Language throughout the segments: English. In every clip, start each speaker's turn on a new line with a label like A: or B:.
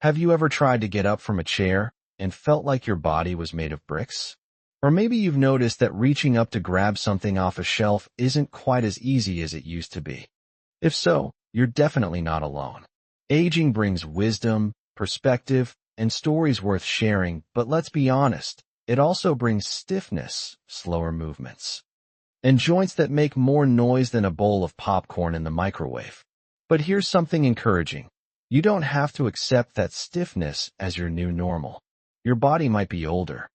A: Have you ever tried to get up from a chair and felt like your body was made of bricks? Or maybe you've noticed that reaching up to grab something off a shelf isn't quite as easy as it used to be. If so, you're definitely not alone. Aging brings wisdom, perspective, and stories worth sharing, but let's be honest, it also brings stiffness, slower movements, and joints that make more noise than a bowl of popcorn in the microwave. But here's something encouraging. You don't have to accept that stiffness as your new normal. Your body might be older.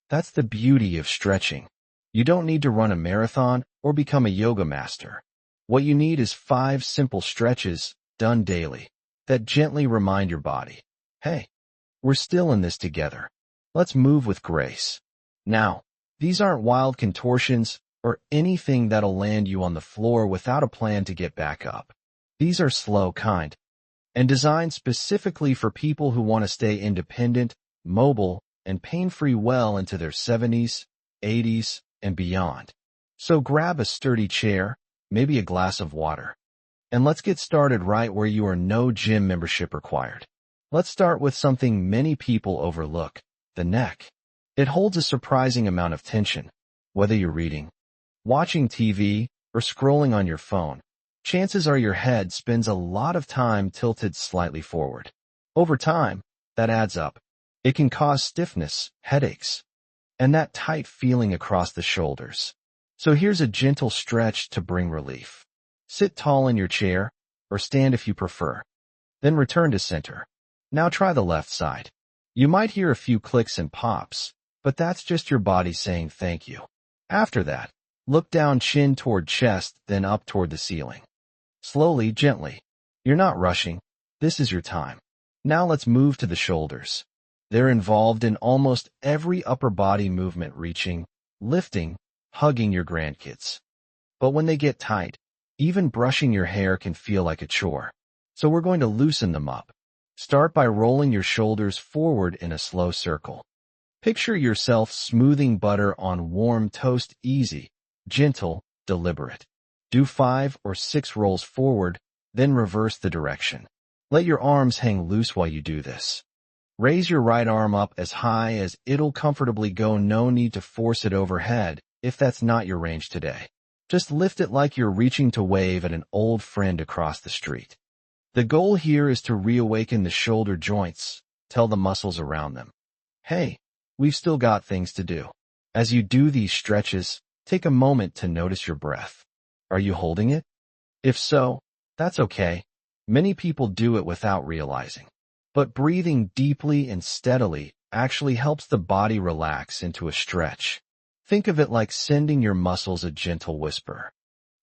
A: That's the beauty of stretching. You don't need to run a marathon or become a yoga master. What you need is 5 simple stretches, done daily, that gently remind your body, hey, we're still in this together. Let's move with grace. Now, these aren't wild contortions or anything that'll land you on the floor without a plan to get back up. These are slow kind, and designed specifically for people who want to stay independent, mobile, and pain-free well into their 70s, 80s, and beyond. So grab a sturdy chair, maybe a glass of water, and let's get started right where you are no gym membership required. Let's start with something many people overlook, the neck. It holds a surprising amount of tension. Whether you're reading, watching TV, or scrolling on your phone, chances are your head spends a lot of time tilted slightly forward. Over time, that adds up. It can cause stiffness, headaches, and that tight feeling across the shoulders. So here's a gentle stretch to bring relief. Sit tall in your chair, or stand if you prefer. Then return to center. Now try the left side. You might hear a few clicks and pops, but that's just your body saying thank you. After that, look down, chin toward chest, then up toward the ceiling. Slowly, gently. You're not rushing. This is your time. Now let's move to the shoulders. They're involved in almost every upper body movement, reaching, lifting, hugging your grandkids. But when they get tight, even brushing your hair can feel like a chore. So we're going to loosen them up. Start by rolling your shoulders forward in a slow circle. Picture yourself smoothing butter on warm toast, easy, gentle, deliberate. Do 5 or 6 rolls forward, then reverse the direction. Let your arms hang loose while you do this. Raise your right arm up as high as it'll comfortably go. No need to force it overhead if that's not your range today. Just lift it like you're reaching to wave at an old friend across the street. The goal here is to reawaken the shoulder joints, tell the muscles around them, hey, we've still got things to do. As you do these stretches, take a moment to notice your breath. Are you holding it? If so, that's okay. Many people do it without realizing. But breathing deeply and steadily actually helps the body relax into a stretch. Think of it like sending your muscles a gentle whisper.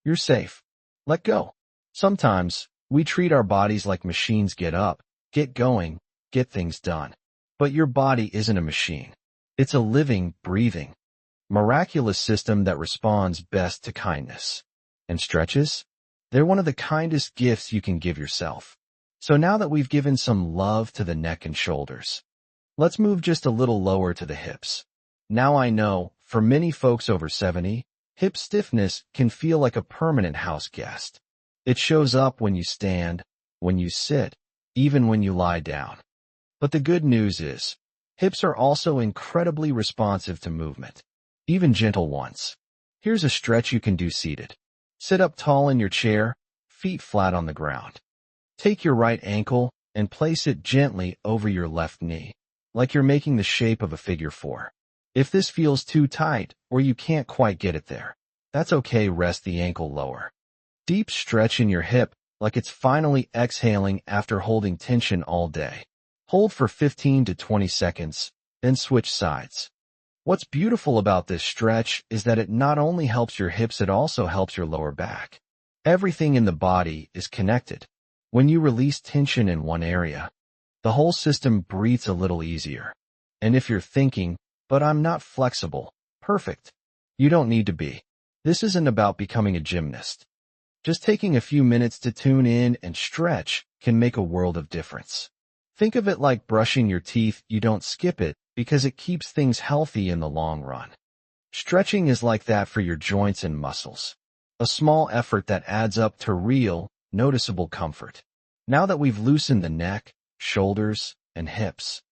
A: You're safe. Let go. Sometimes, we treat our bodies like machines. Get up, get going, get things done. But your body isn't a machine. It's a living, breathing, miraculous system that responds best to kindness. And stretches? They're one of the kindest gifts you can give yourself. So now that we've given some love to the neck and shoulders, let's move just a little lower to the hips. Now I know, for many folks over 70, hip stiffness can feel like a permanent house guest. It shows up when you stand, when you sit, even when you lie down. But the good news is, hips are also incredibly responsive to movement, even gentle ones. Here's a stretch you can do seated. Sit up tall in your chair, feet flat on the ground. Take your right ankle and place it gently over your left knee, like you're making the shape of a figure 4. If this feels too tight or you can't quite get it there, that's okay. Rest the ankle lower. Deep stretch in your hip, like it's finally exhaling after holding tension all day. Hold for 15 to 20 seconds, then switch sides. What's beautiful about this stretch is that it not only helps your hips, it also helps your lower back. Everything in the body is connected. When you release tension in one area, the whole system breathes a little easier. And if you're thinking, but I'm not flexible, perfect. You don't need to be. This isn't about becoming a gymnast. Just taking a few minutes to tune in and stretch can make a world of difference. Think of it like brushing your teeth. You don't skip it because it keeps things healthy in the long run. Stretching is like that for your joints and muscles. A small effort that adds up to real, noticeable comfort. Now that we've loosened the neck, shoulders, and hips.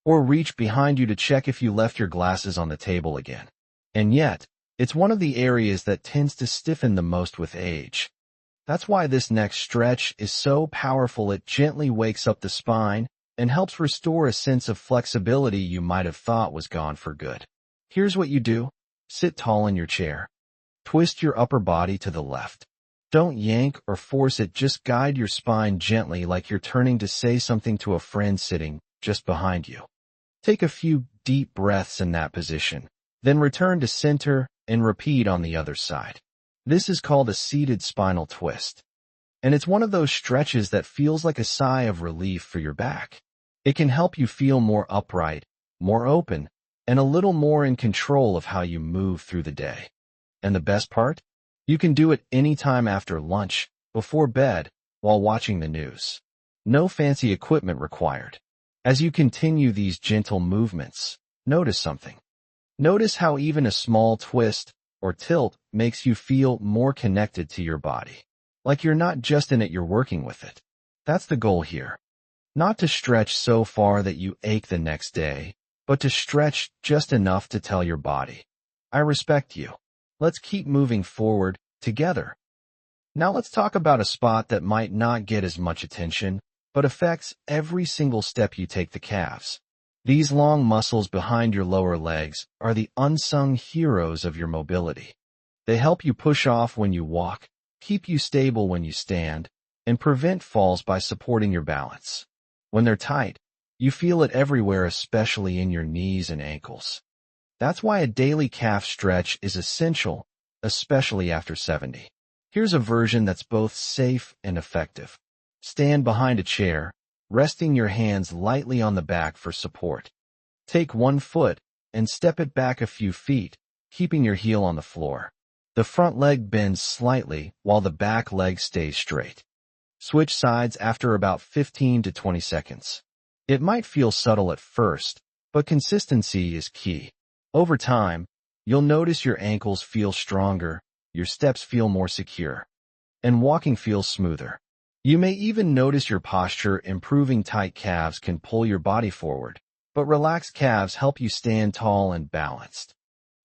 A: Or reach behind you to check if you left your glasses on the table again. And yet, it's one of the areas that tends to stiffen the most with age. That's why this next stretch is so powerful. It gently wakes up the spine and helps restore a sense of flexibility you might have thought was gone for good. Here's what you do. Sit tall in your chair. Twist your upper body to the left. Don't yank or force it, just guide your spine gently like you're turning to say something to a friend sitting just behind you. Take a few deep breaths in that position, then return to center and repeat on the other side. This is called a seated spinal twist, and it's one of those stretches that feels like a sigh of relief for your back. It can help you feel more upright, more open, and a little more in control of how you move through the day. And the best part? You can do it anytime after lunch, before bed, while watching the news. No fancy equipment required. As you continue these gentle movements, notice something. Notice how even a small twist or tilt makes you feel more connected to your body. Like you're not just in it, you're working with it. That's the goal here. Not to stretch so far that you ache the next day, but to stretch just enough to tell your body, I respect you. Let's keep moving forward together. Now let's talk about a spot that might not get as much attention, but affects every single step you take: the calves. These long muscles behind your lower legs are the unsung heroes of your mobility. They help you push off when you walk, keep you stable when you stand, and prevent falls by supporting your balance. When they're tight, you feel it everywhere, especially in your knees and ankles. That's why a daily calf stretch is essential, especially after 70. Here's a version that's both safe and effective. Stand behind a chair, resting your hands lightly on the back for support. Take one foot and step it back a few feet, keeping your heel on the floor. The front leg bends slightly while the back leg stays straight. Switch sides after about 15 to 20 seconds. It might feel subtle at first, but consistency is key. Over time, you'll notice your ankles feel stronger, your steps feel more secure, and walking feels smoother. You may even notice your posture improving. Tight calves can pull your body forward, but relaxed calves help you stand tall and balanced.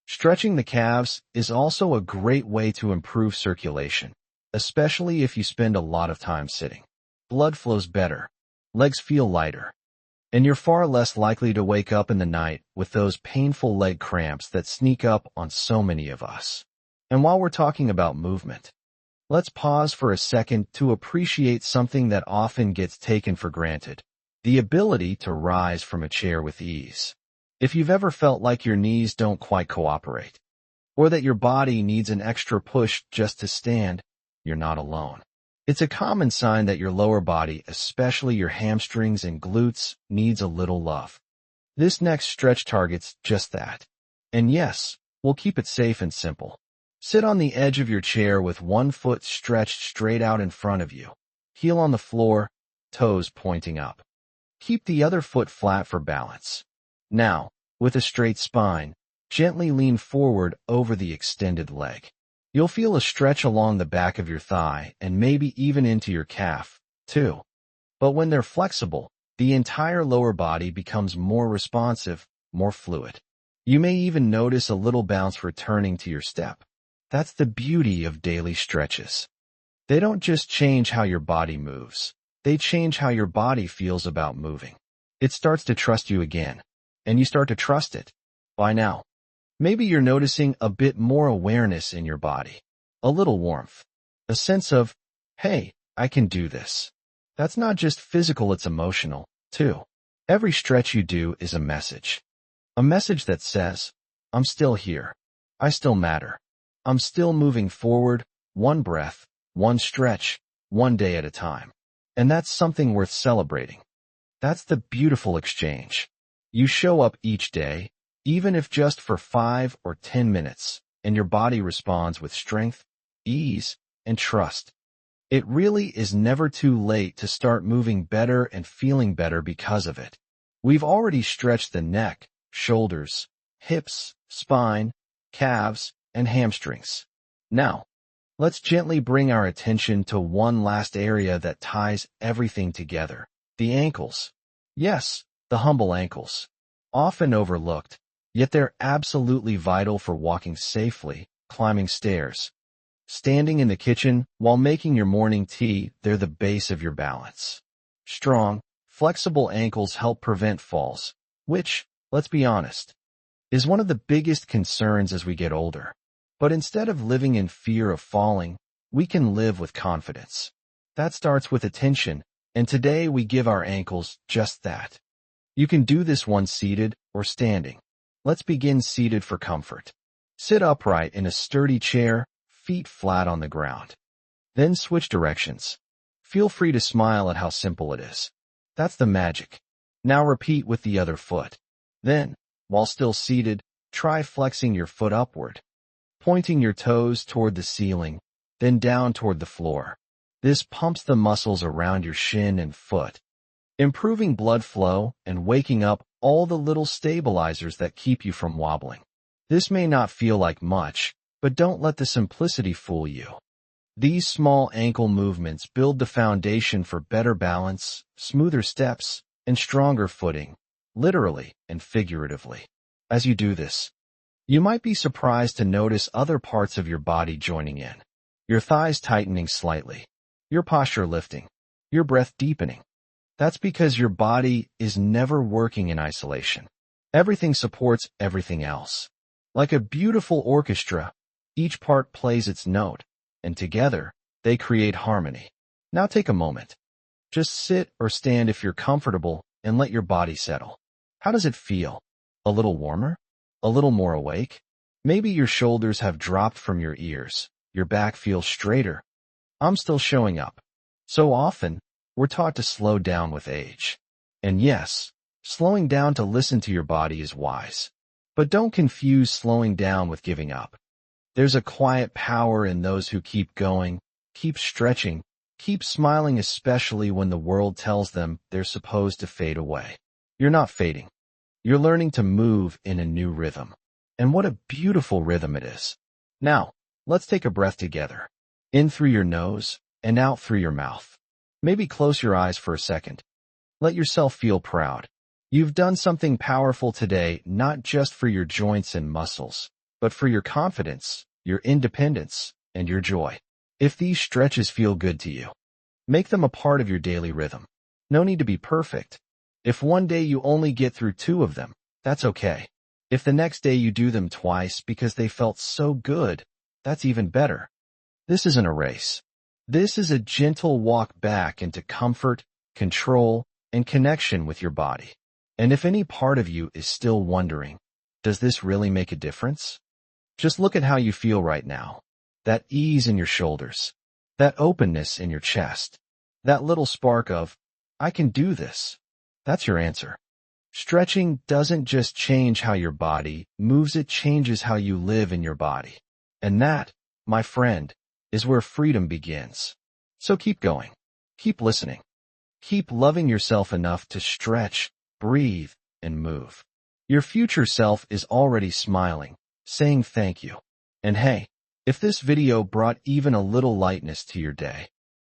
A: Stretching the calves is also a great way to improve circulation, especially if you spend a lot of time sitting. Blood flows better, legs feel lighter, and you're far less likely to wake up in the night with those painful leg cramps that sneak up on so many of us. And while we're talking about movement, let's pause for a second to appreciate something that often gets taken for granted: the ability to rise from a chair with ease. If you've ever felt like your knees don't quite cooperate, or that your body needs an extra push just to stand, you're not alone. It's a common sign that your lower body, especially your hamstrings and glutes, needs a little love. This next stretch targets just that. And yes, we'll keep it safe and simple. Sit on the edge of your chair with one foot stretched straight out in front of you, heel on the floor, toes pointing up. Keep the other foot flat for balance. Now, with a straight spine, gently lean forward over the extended leg. You'll feel a stretch along the back of your thigh and maybe even into your calf, too. But when they're flexible, the entire lower body becomes more responsive, more fluid. You may even notice a little bounce returning to your step. That's the beauty of daily stretches. They don't just change how your body moves, they change how your body feels about moving. It starts to trust you again, and you start to trust it. By now, maybe you're noticing a bit more awareness in your body, a little warmth, a sense of, hey, I can do this. That's not just physical, it's emotional, too. Every stretch you do is a message that says, I'm still here, I still matter, I'm still moving forward, one breath, one stretch, one day at a time. And that's something worth celebrating. That's the beautiful exchange. You show up each day, even if just for 5 or 10 minutes, and your body responds with strength, ease, and trust. It really is never too late to start moving better and feeling better because of it. We've already stretched the neck, shoulders, hips, spine, calves, and hamstrings. Now, let's gently bring our attention to one last area that ties everything together: the ankles. Yes, the humble ankles. Often overlooked, yet they're absolutely vital for walking safely, climbing stairs, standing in the kitchen while making your morning tea. They're the base of your balance. Strong, flexible ankles help prevent falls, which, let's be honest, is one of the biggest concerns as we get older. But instead of living in fear of falling, we can live with confidence. That starts with attention, and today we give our ankles just that. You can do this once seated or standing. Let's begin seated for comfort. Sit upright in a sturdy chair, feet flat on the ground. Then switch directions. Feel free to smile at how simple it is. That's the magic. Now repeat with the other foot. Then, while still seated, try flexing your foot upward, pointing your toes toward the ceiling, then down toward the floor. This pumps the muscles around your shin and foot, improving blood flow and waking up all the little stabilizers that keep you from wobbling. This may not feel like much, but don't let the simplicity fool you. These small ankle movements build the foundation for better balance, smoother steps, and stronger footing, literally and figuratively. As you do this, you might be surprised to notice other parts of your body joining in. Your thighs tightening slightly, your posture lifting, your breath deepening. That's because your body is never working in isolation. Everything supports everything else. Like a beautiful orchestra, each part plays its note, and together, they create harmony. Now take a moment. Just sit or stand if you're comfortable and let your body settle. How does it feel? A little warmer? A little more awake? Maybe your shoulders have dropped from your ears. Your back feels straighter. I'm still showing up. So often, we're taught to slow down with age. And yes, slowing down to listen to your body is wise. But don't confuse slowing down with giving up. There's a quiet power in those who keep going, keep stretching, keep smiling, especially when the world tells them they're supposed to fade away. You're not fading. You're learning to move in a new rhythm. And what a beautiful rhythm it is. Now, let's take a breath together. In through your nose and out through your mouth. Maybe close your eyes for a second. Let yourself feel proud. You've done something powerful today, not just for your joints and muscles, but for your confidence, your independence, and your joy. If these stretches feel good to you, make them a part of your daily rhythm. No need to be perfect. If one day you only get through 2 of them, that's okay. If the next day you do them twice because they felt so good, that's even better. This isn't a race. This is a gentle walk back into comfort, control, and connection with your body. And if any part of you is still wondering, does this really make a difference? Just look at how you feel right now. That ease in your shoulders, that openness in your chest, that little spark of, I can do this. That's your answer. Stretching doesn't just change how your body moves, it changes how you live in your body. And that, my friend, is where freedom begins. So keep going. Keep listening. Keep loving yourself enough to stretch, breathe, and move. Your future self is already smiling, saying thank you. And hey, if this video brought even a little lightness to your day,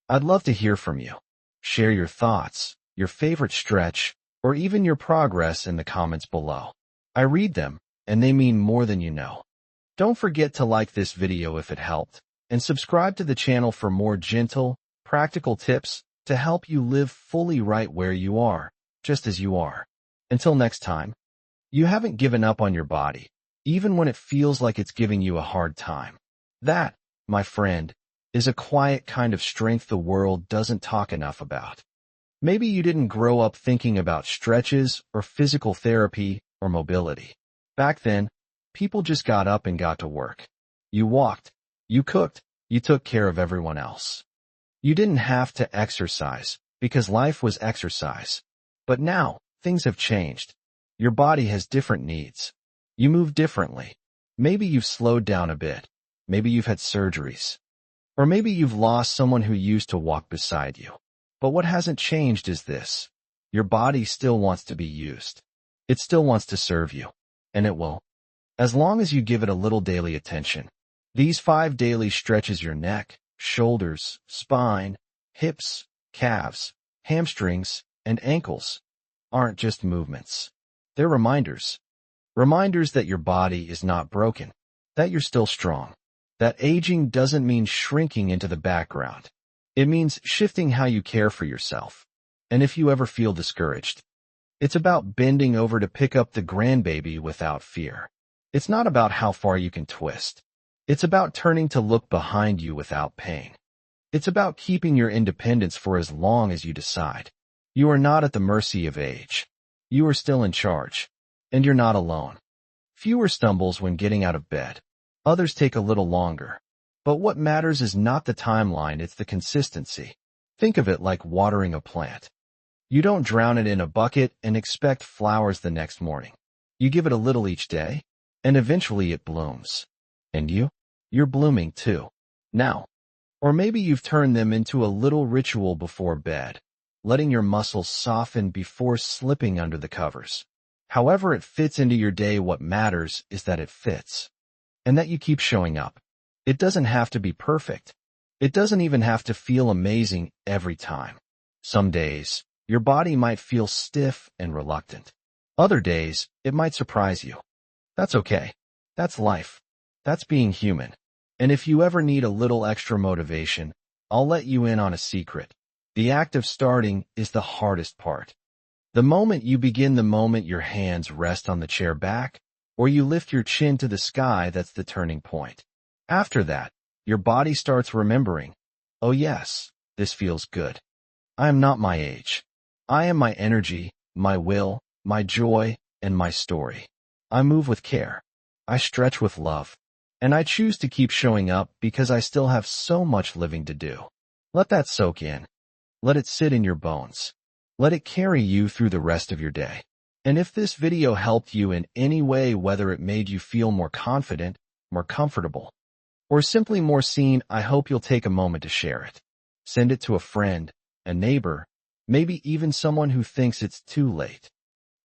A: I'd love to hear from you. Share your thoughts, your favorite stretch, or even your progress in the comments below. I read them, and they mean more than you know. Don't forget to like this video if it helped, and subscribe to the channel for more gentle, practical tips to help you live fully right where you are, just as you are. Until next time, you haven't given up on your body, even when it feels like it's giving you a hard time. That, my friend, is a quiet kind of strength the world doesn't talk enough about. Maybe you didn't grow up thinking about stretches or physical therapy or mobility. Back then, people just got up and got to work. You walked, you cooked, you took care of everyone else. You didn't have to exercise because life was exercise. But now, things have changed. Your body has different needs. You move differently. Maybe you've slowed down a bit. Maybe you've had surgeries. Or maybe you've lost someone who used to walk beside you. But what hasn't changed is this. Your body still wants to be used. It still wants to serve you. And it will. As long as you give it a little daily attention. These 5 daily stretches your neck, shoulders, spine, hips, calves, hamstrings, and ankles. aren't just movements. They're reminders. Reminders that your body is not broken, that you're still strong, that aging doesn't mean shrinking into the background. It means shifting how you care for yourself. And if you ever feel discouraged, it's about bending over to pick up the grandbaby without fear. It's not about how far you can twist. It's about turning to look behind you without pain. It's about keeping your independence for as long as you decide. You are not at the mercy of age. You are still in charge. And you're not alone. Fewer stumbles when getting out of bed. Others take a little longer. But what matters is not the timeline, it's the consistency. Think of it like watering a plant. You don't drown it in a bucket and expect flowers the next morning. You give it a little each day, and eventually it blooms. And you're blooming too. Now. Or maybe you've turned them into a little ritual before bed, letting your muscles soften before slipping under the covers. However it fits into your day, what matters is that it fits. And that you keep showing up. It doesn't have to be perfect. It doesn't even have to feel amazing every time. Some days, your body might feel stiff and reluctant. Other days, it might surprise you. That's okay. That's life. That's being human. And if you ever need a little extra motivation, I'll let you in on a secret. The act of starting is the hardest part. The moment you begin, the moment your hands rest on the chair back, or you lift your chin to the sky, that's the turning point. After that, your body starts remembering, oh yes, this feels good. I am not my age. I am my energy, my will, my joy, and my story. I move with care. I stretch with love. And I choose to keep showing up because I still have so much living to do. Let that soak in. Let it sit in your bones. Let it carry you through the rest of your day. And if this video helped you in any way, whether it made you feel more confident, more comfortable, or simply more seen, I hope you'll take a moment to share it. Send it to a friend, a neighbor, maybe even someone who thinks it's too late.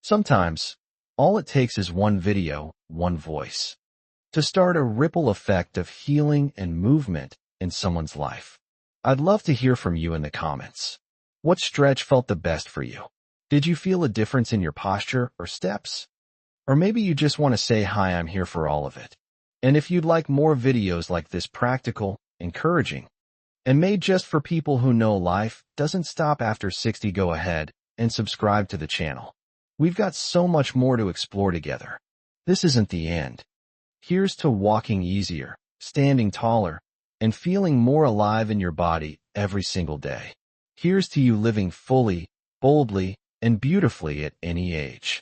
A: Sometimes, all it takes is one video, one voice, to start a ripple effect of healing and movement in someone's life. I'd love to hear from you in the comments. What stretch felt the best for you? Did you feel a difference in your posture or steps? Or maybe you just want to say, hi, I'm here for all of it. And if you'd like more videos like this, practical, encouraging, and made just for people who know life doesn't stop after 60, go ahead and subscribe to the channel. We've got so much more to explore together. This isn't the end. Here's to walking easier, standing taller, and feeling more alive in your body every single day. Here's to you living fully, boldly, and beautifully at any age.